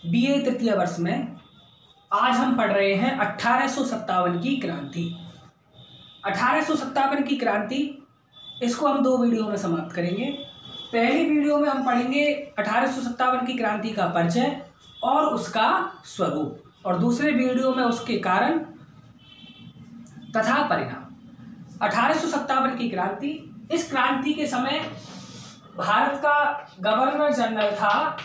BA तृतीय वर्ष में। आज हम पढ़ रहे हैं 1857 की क्रांति। 1857 की क्रांति, इसको हम दो वीडियो में समाप्त करेंगे। पहली वीडियो में हम पढ़ेंगे 1857 की क्रांति का परिचय और उसका स्वरूप, और दूसरे वीडियो में उसके कारण तथा परिणाम। 1857 की क्रांति, इस क्रांति के समय भारत का गवर्नर जनरल था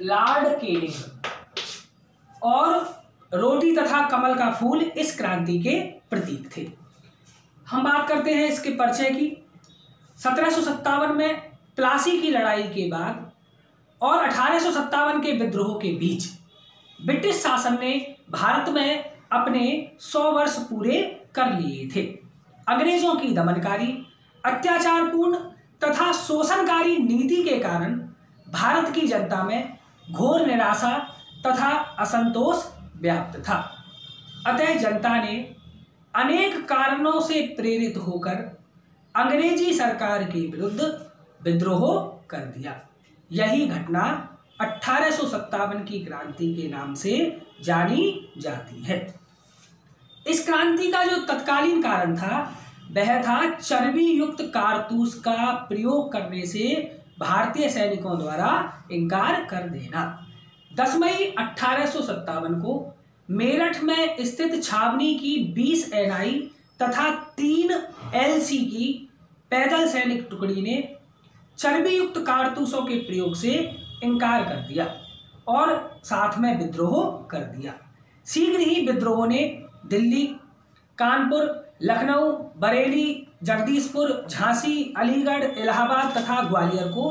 लॉर्ड केनिंग, और रोटी तथा कमल का फूल इस क्रांति के प्रतीक थे। हम बात करते हैं इसके परिचय की। 1757 में प्लासी की लड़ाई के बाद और 1857 के विद्रोह के बीच ब्रिटिश शासन ने भारत में अपने 100 वर्ष पूरे कर लिए थे। अंग्रेजों की दमनकारी, अत्याचारपूर्ण तथा शोषणकारी नीति के कारण भारत की जनता में घोर निराशा तथा असंतोष व्याप्त था। अतः जनता ने अनेक कारणों से प्रेरित होकर अंग्रेजी सरकार के विरुद्ध विद्रोह कर दिया। यही घटना 1857 की क्रांति के नाम से जानी जाती है। इस क्रांति का जो तत्कालीन कारण था वह था चर्बी युक्त कारतूस का प्रयोग करने से भारतीय सैनिकों द्वारा इनकार कर देना। 10 मई 1857 को मेरठ में स्थित छावनी की 20 NI तथा 3 LC की पैदल सैनिक टुकड़ी ने चर्बी युक्त कारतूसों के प्रयोग से इनकार कर दिया और साथ में विद्रोह कर दिया। शीघ्र ही विद्रोह ने दिल्ली, कानपुर, लखनऊ, बरेली, जगदीशपुर, झांसी, अलीगढ़, इलाहाबाद तथा ग्वालियर को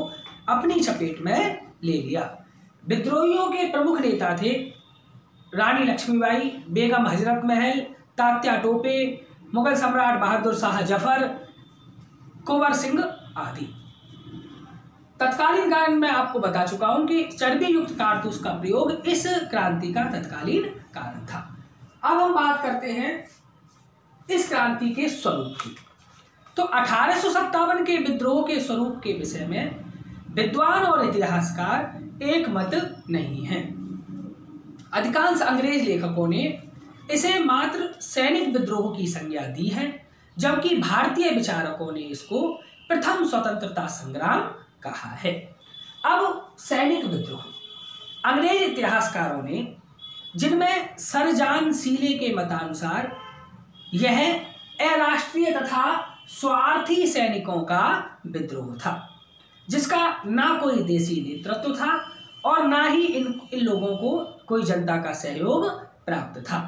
अपनी चपेट में ले लिया। विद्रोहियों के प्रमुख नेता थे रानी लक्ष्मीबाई, बेगम हजरत महल, तात्या टोपे, मुगल सम्राट बहादुर शाह जफर, कुंवर सिंह आदि। तत्कालीन कारण मैं आपको बता चुका हूं कि चर्बी युक्त कारतूस का प्रयोग इस क्रांति का तत्कालीन कारण था। अब हम बात करते हैं इस क्रांति के स्वरूप की। तो 1857 के विद्रोह के स्वरूप के विषय में विद्वान और इतिहासकार एक मत नहीं है। अधिकांश अंग्रेज लेखकों ने इसे मात्र सैनिक विद्रोह की संज्ञा दी है, जबकि भारतीय विचारकों ने इसको प्रथम स्वतंत्रता संग्राम कहा है। अब सैनिक विद्रोह, अंग्रेज इतिहासकारों ने, जिनमें सर जॉन सीले के मतानुसार यह अराष्ट्रीय तथा स्वार्थी सैनिकों का विद्रोह था, जिसका ना कोई देसी नेतृत्व था और ना ही इन लोगों को कोई जनता का सहयोग प्राप्त था।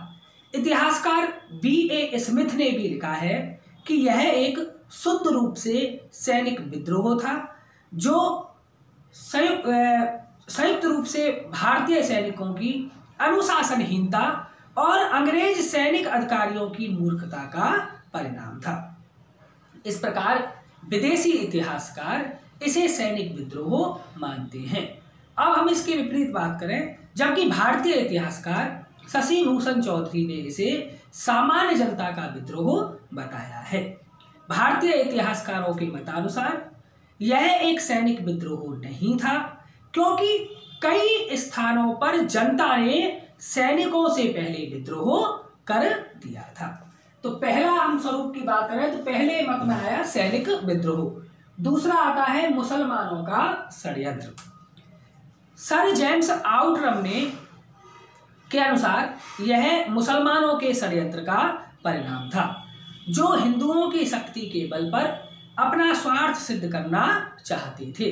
इतिहासकार B.A. स्मिथ ने भी लिखा है कि यह एक शुद्ध रूप से सैनिक विद्रोह था, जो संयुक्त रूप से भारतीय सैनिकों की अनुशासनहीनता और अंग्रेज सैनिक अधिकारियों की मूर्खता का परिणाम था। इस प्रकार विदेशी इतिहासकार इसे सैनिक विद्रोह मानते हैं। अब हम इसके विपरीत बात करें, जबकि भारतीय इतिहासकार शशि भूषण चौधरी ने इसे सामान्य जनता का विद्रोह बताया है। भारतीय इतिहासकारों के मतानुसार यह एक सैनिक विद्रोह नहीं था, क्योंकि कई स्थानों पर जनता ने सैनिकों से पहले विद्रोह कर दिया था। तो पहला हम स्वरूप की बात करें तो पहले मत में आया सैनिक विद्रोह। दूसरा आता है मुसलमानों का षड्यंत्र। सर जेम्स आउटरम ने के अनुसार यह मुसलमानों के षड्यंत्र का परिणाम था, जो हिंदुओं की शक्ति के बल पर अपना स्वार्थ सिद्ध करना चाहते थे।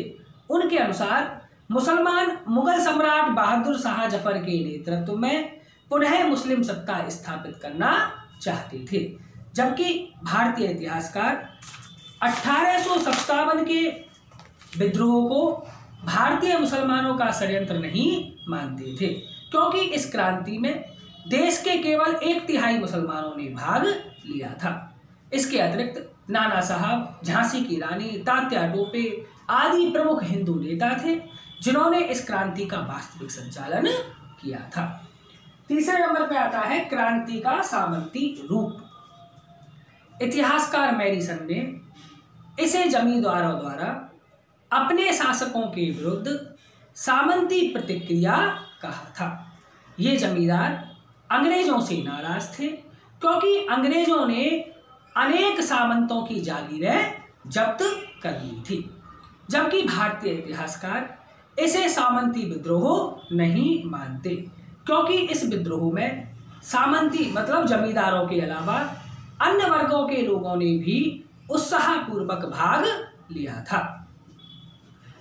उनके अनुसार मुसलमान मुगल सम्राट बहादुर शाह जफर के नेतृत्व में पुनः मुस्लिम सत्ता स्थापित करना चाहते थे, जबकि भारतीय इतिहासकार 1857 के विद्रोह को भारतीय मुसलमानों का षड्यंत्र नहीं मानते थे, क्योंकि इस क्रांति में देश के केवल 1/3 मुसलमानों ने भाग लिया था। इसके अतिरिक्त नाना साहब, झांसी की रानी, तात्या टोपे आदि प्रमुख हिंदू नेता थे, जिन्होंने इस क्रांति का वास्तविक संचालन किया था। तीसरे नंबर पर आता है क्रांति का सामंती रूप। इतिहासकार मैडिसन ने इसे जमींदारों द्वारा अपने शासकों के विरुद्ध सामंती प्रतिक्रिया कहा था। ये जमींदार अंग्रेजों से नाराज थे क्योंकि अंग्रेजों ने अनेक सामंतों की जागीरें जब्त कर ली थी, जबकि भारतीय इतिहासकार इसे सामंती विद्रोह नहीं मानते क्योंकि इस विद्रोह में सामंती मतलब जमींदारों के अलावा अन्य वर्गों के लोगों ने भी उत्साहपूर्वक भाग लिया था।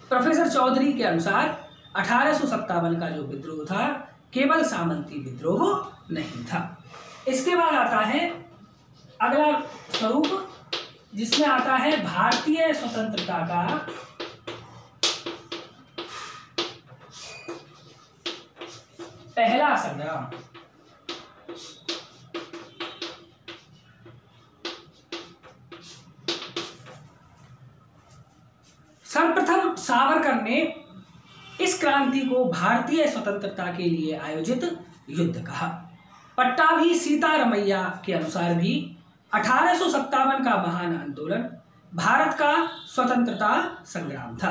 प्रोफेसर चौधरी के अनुसार 1857 का जो विद्रोह था केवल सामंती विद्रोह नहीं था। इसके बाद आता है अगला स्वरूप, जिसमें आता है भारतीय स्वतंत्रता का पहला संग्राम। सर्वप्रथम सावरकर ने इस क्रांति को भारतीय स्वतंत्रता के लिए आयोजित युद्ध कहा। पट्टाभी सीतारमैया के अनुसार भी 1857 का महान आंदोलन भारत का स्वतंत्रता संग्राम था।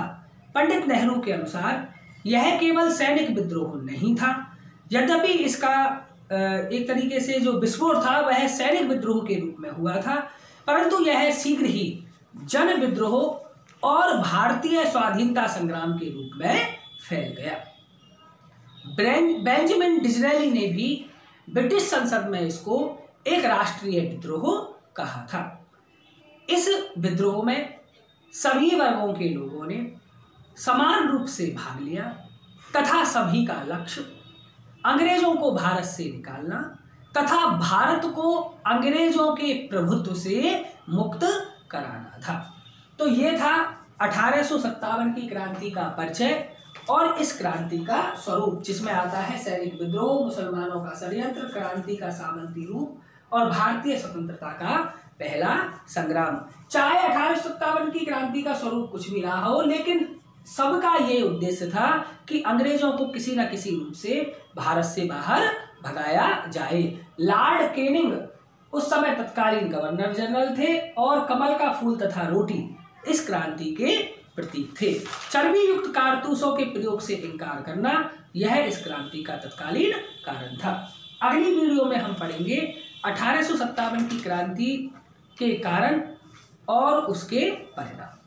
पंडित नेहरू के अनुसार यह केवल सैनिक विद्रोह नहीं था, यद्यपि इसका एक तरीके से जो विस्फोट था वह सैनिक विद्रोह के रूप में हुआ था, परंतु यह शीघ्र ही जन विद्रोह और भारतीय स्वाधीनता संग्राम के रूप में फैल गया। बेंजामिन डिज़रेली ने भी ब्रिटिश संसद में इसको एक राष्ट्रीय विद्रोह कहा था। इस विद्रोह में सभी वर्गों के लोगों ने समान रूप से भाग लिया तथा सभी का लक्ष्य अंग्रेजों को भारत से निकालना तथा भारत को अंग्रेजों के प्रभुत्व से मुक्त कराना था। तो ये था 1857 की क्रांति का परिचय और इस क्रांति का स्वरूप, जिसमें आता है सैनिक विद्रोह, मुसलमानों का षड्यंत्र, क्रांति का सामंती रूप और भारतीय स्वतंत्रता का पहला संग्राम। चाहे 1857 की क्रांति का स्वरूप कुछ भी रहा हो, लेकिन सबका ये उद्देश्य था कि अंग्रेजों को किसी न किसी रूप से भारत से बाहर भगाया जाए। लॉर्ड कैनिंग उस समय तत्कालीन गवर्नर जनरल थे और कमल का फूल तथा रोटी इस क्रांति के प्रतीक थे। चर्बी युक्त कारतूसों के प्रयोग से इनकार करना यह इस क्रांति का तत्कालीन कारण था। अगली वीडियो में हम पढ़ेंगे 1857 की क्रांति के कारण और उसके परिणाम।